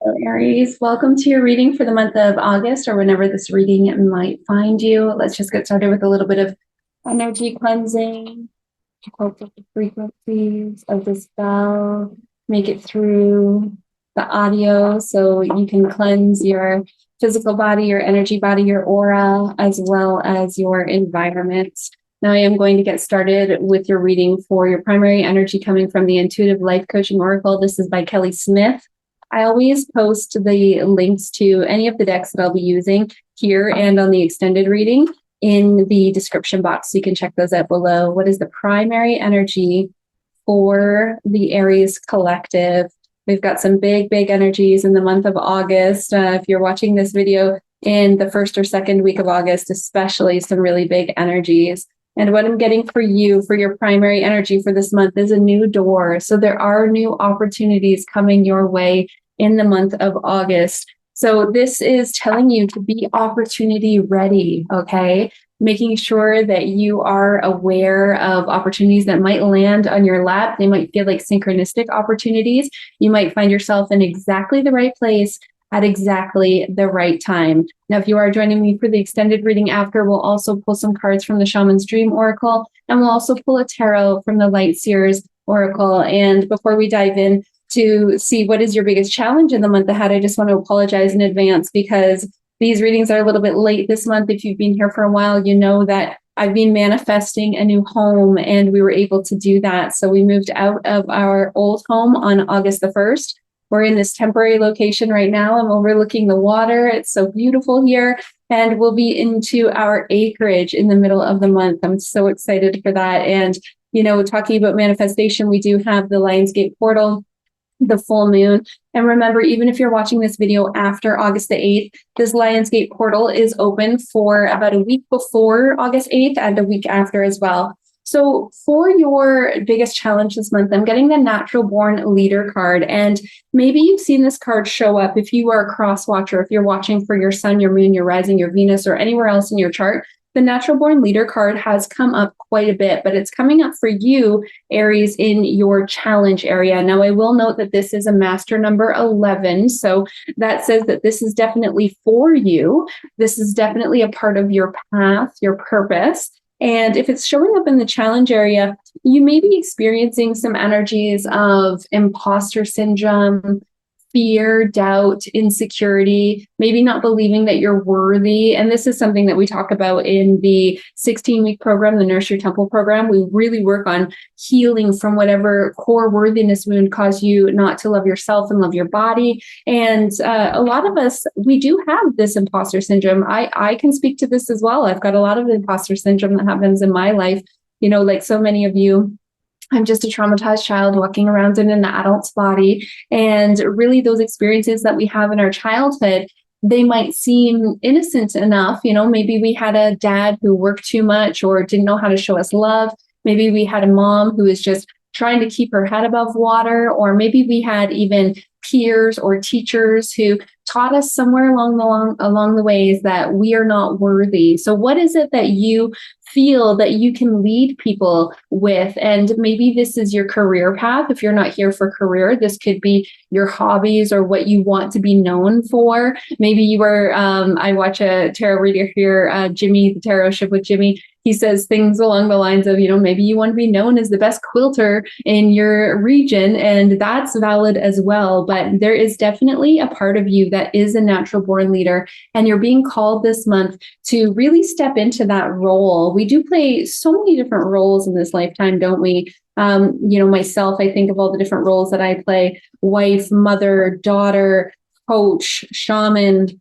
Hello, Aries. Welcome to your reading for the month of August or whenever this reading might find you. Let's just get started with a little bit of energy cleansing. Hope that the frequencies of this bell make it through the audio so you can cleanse your physical body, your energy body, your aura, as well as your environment. Now I am going to get started with your reading for your primary energy coming from the Intuitive Life Coaching Oracle. This is by Kelly Smith. I always post the links to any of the decks that I'll be using here and on the extended reading in the description box, so you can check those out below. What is the primary energy for the Aries collective? We've got some big energies in the month of August. If you're watching this video in the first or second week of August, especially some really big energies. And what I'm getting for you, for your primary energy for this month, is a new door. So there are new opportunities coming your way in the month of August. So this is telling you to be opportunity ready, okay? Making sure that you are aware of opportunities that might land on your lap. They might feel like synchronistic opportunities. You might find yourself in exactly the right place at exactly the right time. Now, if you are joining me for the extended reading after, we'll also pull some cards from the Shaman's Dream Oracle, and we'll also pull a tarot from the Light Seers Oracle. And before we dive in to see what is your biggest challenge in the month ahead, I just want to apologize in advance because these readings are a little bit late this month. If you've been here for a while, you know that I've been manifesting a new home, and we were able to do that. So we moved out of our old home on August the 1st. We're in this temporary location right now, and overlooking the water. It's so beautiful here, and we'll be into our acreage in the middle of the month. I'm so excited for that. And, talking about manifestation, we do have the Lionsgate portal, the full moon. And remember, even if you're watching this video after August the 8th, this Lionsgate portal is open for about a week before August 8th and a week after as well. So for your biggest challenge this month, I'm getting the Natural Born Leader card. And maybe you've seen this card show up if you are a cross watcher, if you're watching for your sun, your moon, your rising, your Venus, or anywhere else in your chart. The Natural Born Leader card has come up quite a bit, but it's coming up for you, Aries, in your challenge area. Now, I will note that this is a master number 11, so that says that this is definitely for you. This is definitely a part of your path, your purpose. And if it's showing up in the challenge area, you may be experiencing some energies of imposter syndrome, fear, doubt, insecurity, maybe not believing that you're worthy. And this is something that we talk about in the 16-week program, the Nourish Your Temple program. We really work on healing from whatever core worthiness wound caused you not to love yourself and love your body. And a lot of us, we do have this imposter syndrome. I can speak to this as well. I've got a lot of imposter syndrome that happens in my life. Like so many of you, I'm just a traumatized child walking around in an adult's body. And really those experiences that we have in our childhood, they might seem innocent enough. Maybe we had a dad who worked too much or didn't know how to show us love. Maybe we had a mom who was just trying to keep her head above water, or maybe we had even peers or teachers who taught us somewhere along the ways that we are not worthy. So what is it that you feel that you can lead people with? And maybe this is your career path. If you're not here for career, this could be your hobbies or what you want to be known for. Maybe you were, I watch a tarot reader here, Jimmy, the Tarot Ship with Jimmy. He says things along the lines of, maybe you want to be known as the best quilter in your region, and that's valid as well. But there is definitely a part of you that is a natural born leader, and you're being called this month to really step into that role. We do play so many different roles in this lifetime, don't we? Myself, I think of all the different roles that I play: wife, mother, daughter, coach, shaman,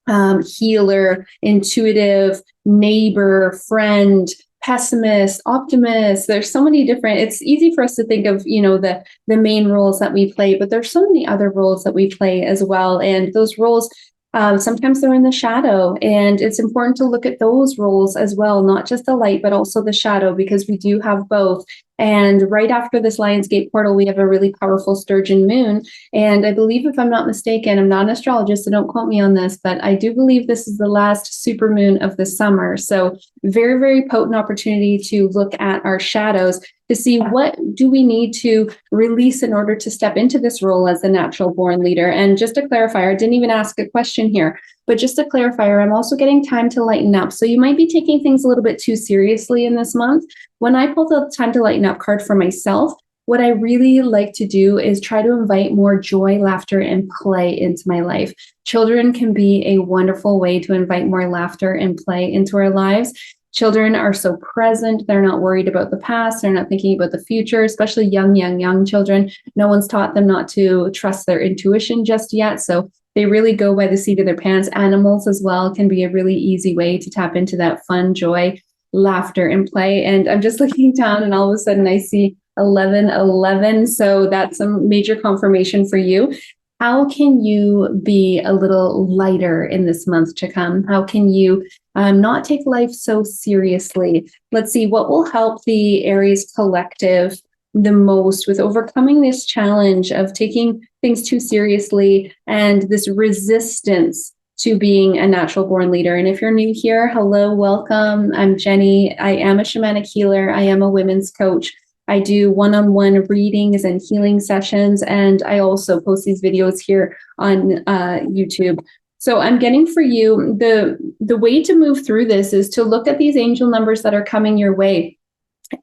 healer, intuitive, neighbor, friend, pessimist, optimist. There's so many different, it's easy for us to think of, the main roles that we play, but there's so many other roles that we play as well. And those roles, sometimes they're in the shadow, and it's important to look at those roles as well, not just the light, but also the shadow, because we do have both. And right after this Lionsgate portal, we have a really powerful Sturgeon moon. And I believe, if I'm not mistaken, I'm not an astrologist, so don't quote me on this, but I do believe this is the last super moon of the summer. So very, very potent opportunity to look at our shadows. to see what do we need to release in order to step into this role as a natural born leader. And just to clarify, I didn't even ask a question here, but just to clarify, I'm also getting time to lighten up. So you might be taking things a little bit too seriously in this month. When I pulled the time to lighten up card for myself, what I really like to do is try to invite more joy, laughter, and play into my life. Children can be a wonderful way to invite more laughter and play into our lives. Children are so present. They're not worried about the past. They're not thinking about the future, especially young children. No one's taught them not to trust their intuition just yet. So they really go by the seat of their pants. Animals as well can be a really easy way to tap into that fun, joy, laughter, and play. And I'm just looking down and all of a sudden I see 1111. So that's a major confirmation for you. How can you be a little lighter in this month to come? How can you not take life so seriously? Let's see what will help the Aries collective the most with overcoming this challenge of taking things too seriously and this resistance to being a natural born leader. And if you're new here, hello, welcome. I'm Jenny. I am a shamanic healer. I am a women's coach. I do one-on-one readings and healing sessions, and I also post these videos here on YouTube. So I'm getting for you, the way to move through this is to look at these angel numbers that are coming your way.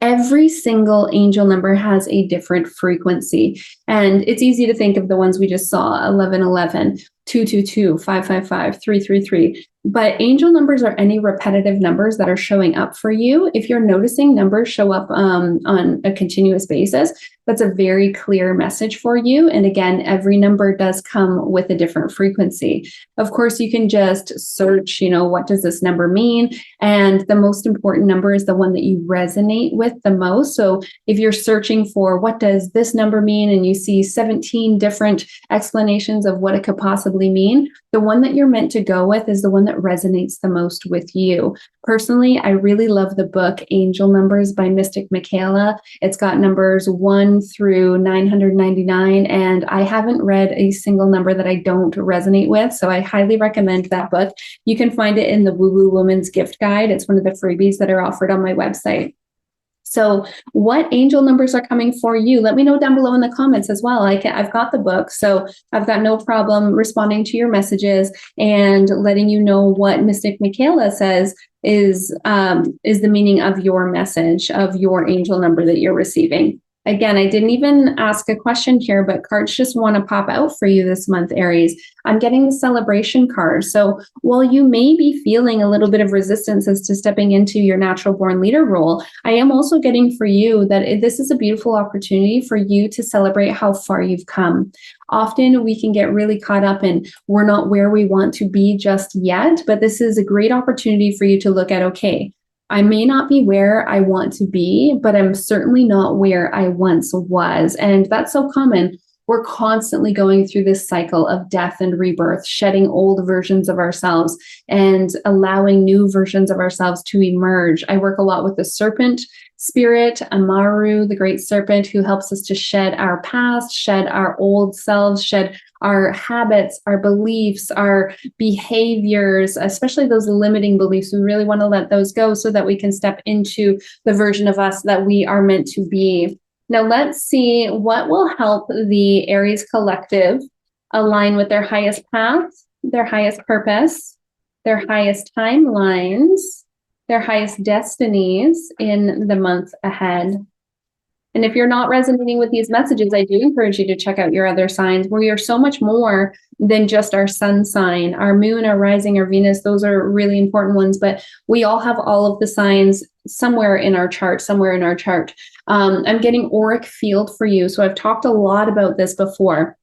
Every single angel number has a different frequency, and it's easy to think of the ones we just saw: 1111, 222, 555, 333. But angel numbers are any repetitive numbers that are showing up for you. If you're noticing numbers show up on a continuous basis, that's a very clear message for you. And again, every number does come with a different frequency. Of course, you can just search, what does this number mean? And the most important number is the one that you resonate with the most. So if you're searching for what does this number mean, and you see 17 different explanations of what it could possibly mean, the one that you're meant to go with is the one that resonates the most with you. Personally, I really love the book Angel Numbers by Mystic Michaela. It's got numbers 1 through 999, and I haven't read a single number that I don't resonate with. So I highly recommend that book. You can find it in the Woo Woo Woman's Gift Guide. It's one of the freebies that are offered on my website. So what angel numbers are coming for you? Let me know down below in the comments as well. I've got the book, so I've got no problem responding to your messages and letting you know what Mystic Michaela says is the meaning of your message, of your angel number that you're receiving. Again, I didn't even ask a question here, but cards just want to pop out for you this month, Aries. I'm getting the celebration card. So while you may be feeling a little bit of resistance as to stepping into your natural born leader role, I am also getting for you that this is a beautiful opportunity for you to celebrate how far you've come. Often we can get really caught up in we're not where we want to be just yet, but this is a great opportunity for you to look at, okay, I may not be where I want to be, but I'm certainly not where I once was. And that's so common. We're constantly going through this cycle of death and rebirth, shedding old versions of ourselves and allowing new versions of ourselves to emerge. I work a lot with the serpent spirit, Amaru, the great serpent, who helps us to shed our past, shed our old selves, shed our habits, our beliefs, our behaviors, especially those limiting beliefs. We really want to let those go so that we can step into the version of us that we are meant to be. Now, let's see what will help the Aries collective align with their highest path, their highest purpose, their highest timelines, their highest destinies in the month ahead. And if you're not resonating with these messages, I do encourage you to check out your other signs. We are so much more than just our sun sign, our moon, our rising, our Venus. Those are really important ones, but we all have all of the signs somewhere in our chart, I'm getting auric field for you. So I've talked a lot about this before.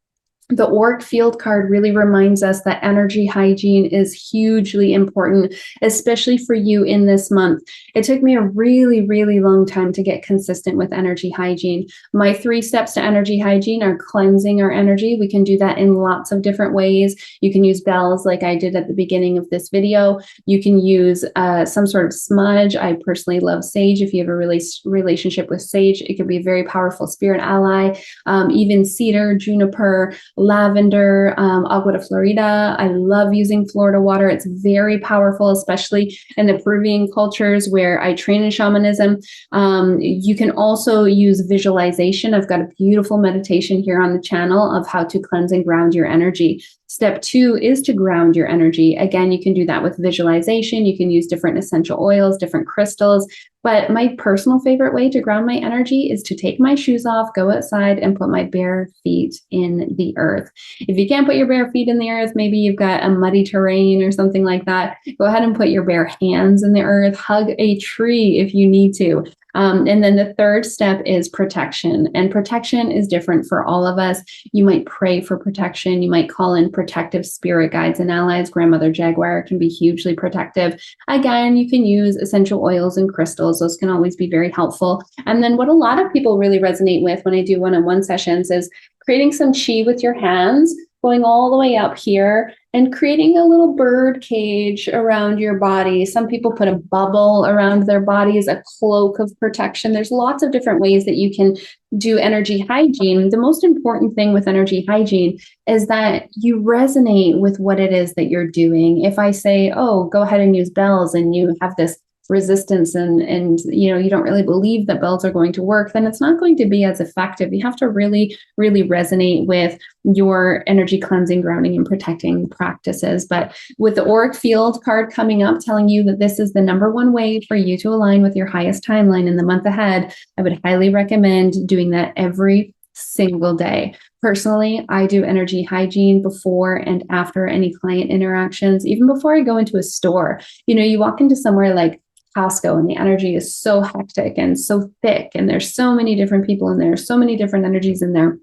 The auric field card really reminds us that energy hygiene is hugely important, especially for you in this month. It took me a really, really long time to get consistent with energy hygiene. My 3 steps to energy hygiene are cleansing our energy. We can do that in lots of different ways. You can use bells like I did at the beginning of this video. You can use some sort of smudge. I personally love sage. If you have a relationship with sage, it can be a very powerful spirit ally. Even cedar, juniper, lavender, agua de Florida. I love using Florida water. It's very powerful, especially in the Peruvian cultures where I train in shamanism. You can also use visualization. I've got a beautiful meditation here on the channel of how to cleanse and ground your energy. Step 2 is to ground your energy. Again, you can do that with visualization. You can use different essential oils, different crystals. But my personal favorite way to ground my energy is to take my shoes off, go outside, and put my bare feet in the earth. If you can't put your bare feet in the earth, maybe you've got a muddy terrain or something like that, go ahead and put your bare hands in the earth. Hug a tree if you need to. And then the third step is protection. And protection is different for all of us. You might pray for protection. You might call in protective spirit guides and allies. Grandmother Jaguar can be hugely protective. Again, you can use essential oils and crystals. Those can always be very helpful. And then what a lot of people really resonate with when I do one-on-one sessions is creating some chi with your hands, going all the way up here and creating a little bird cage around your body. Some people put a bubble around their bodies, a cloak of protection. There's lots of different ways that you can do energy hygiene. The most important thing with energy hygiene is that you resonate with what it is that you're doing. If I say, oh, go ahead and use bells, and you have this resistance and you don't really believe that bells are going to work, then it's not going to be as effective. You have to really resonate with your energy cleansing, grounding, and protecting practices. But with the auric field card coming up telling you that this is the number one way for you to align with your highest timeline in the month ahead, I would highly recommend doing that every single day. Personally, I do energy hygiene before and after any client interactions, even before I go into a store. You walk into somewhere like Costco and the energy is so hectic and so thick, and there's so many different people and there's so many different energies in there.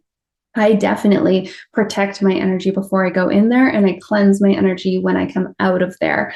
I definitely protect my energy before I go in there, and I cleanse my energy when I come out of there.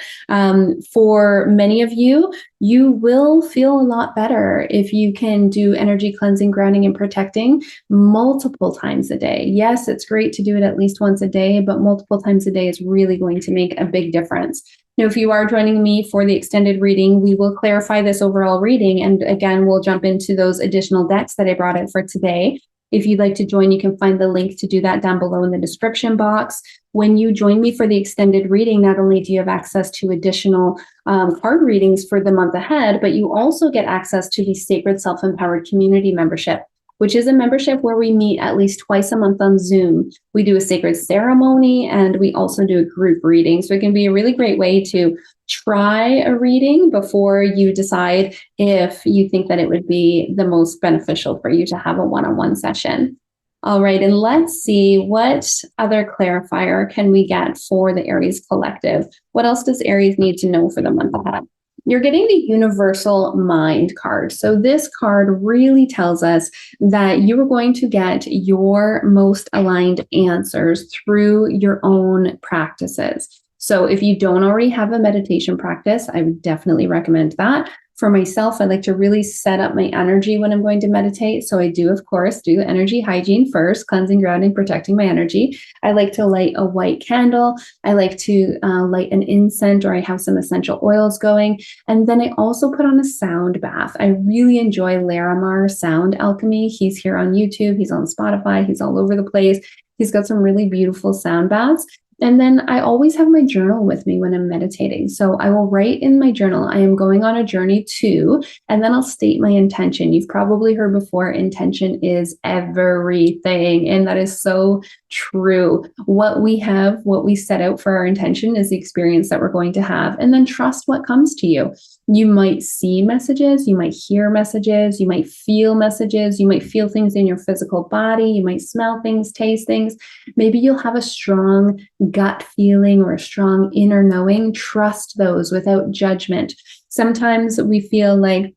For many of you, you will feel a lot better if you can do energy cleansing, grounding, and protecting multiple times a day. Yes, it's great to do it at least once a day, but multiple times a day is really going to make a big difference. Now, if you are joining me for the extended reading, we will clarify this overall reading. And again, we'll jump into those additional decks that I brought in for today. If you'd like to join, you can find the link to do that down below in the description box. When you join me for the extended reading, not only do you have access to additional card readings for the month ahead, but you also get access to the Sacred Self-Empowered Community membership, which is a membership where we meet at least twice a month on Zoom. We do a sacred ceremony, and we also do a group reading. So it can be a really great way to try a reading before you decide if you think that it would be the most beneficial for you to have a one-on-one session. All right, and let's see what other clarifier can we get for the Aries collective. What else does Aries need to know for the month ahead? You're getting the Universal Mind card. So this card really tells us that you are going to get your most aligned answers through your own practices. So if you don't already have a meditation practice, I would definitely recommend that. For myself, I like to really set up my energy when I'm going to meditate. So I do, of course, do energy hygiene first, cleansing, grounding, protecting my energy. I like to light a white candle. I like to light an incense, or I have some essential oils going. And then I also put on a sound bath. I really enjoy Larimar Sound Alchemy. He's here on YouTube. He's on Spotify. He's all over the place. He's got some really beautiful sound baths. And then I always have my journal with me when I'm meditating. So I will write in my journal, I am going on a journey to, and then I'll state my intention. You've probably heard before, intention is everything. And that is so true. What we have, what we set out for our intention is the experience that we're going to have. And then trust what comes to you. You might see messages, you might hear messages, you might feel messages, you might feel things in your physical body, you might smell things, taste things. Maybe you'll have a strong gut feeling or a strong inner knowing. Trust those without judgment. Sometimes we feel like,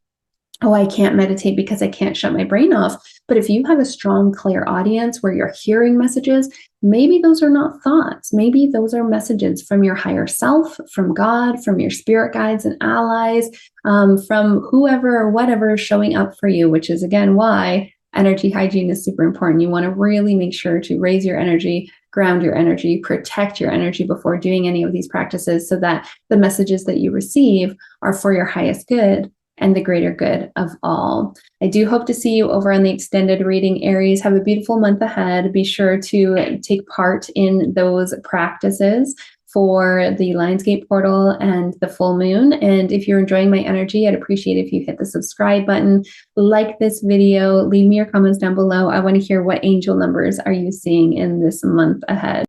oh, I can't meditate because I can't shut my brain off. But if you have a strong, clear audience where you're hearing messages, maybe those are not thoughts. Maybe those are messages from your higher self, from God, from your spirit guides and allies, from whoever or whatever is showing up for you, which is, again, why energy hygiene is super important. You want to really make sure to raise your energy, ground your energy, protect your energy before doing any of these practices, so that the messages that you receive are for your highest good and the greater good of all. I do hope to see you over on the extended reading, Aries. Have a beautiful month ahead. Be sure to take part in those practices for the Lionsgate portal and the full moon. And if you're enjoying my energy, I'd appreciate if you hit the subscribe button, like this video, leave me your comments down below. I want to hear what angel numbers are you seeing in this month ahead.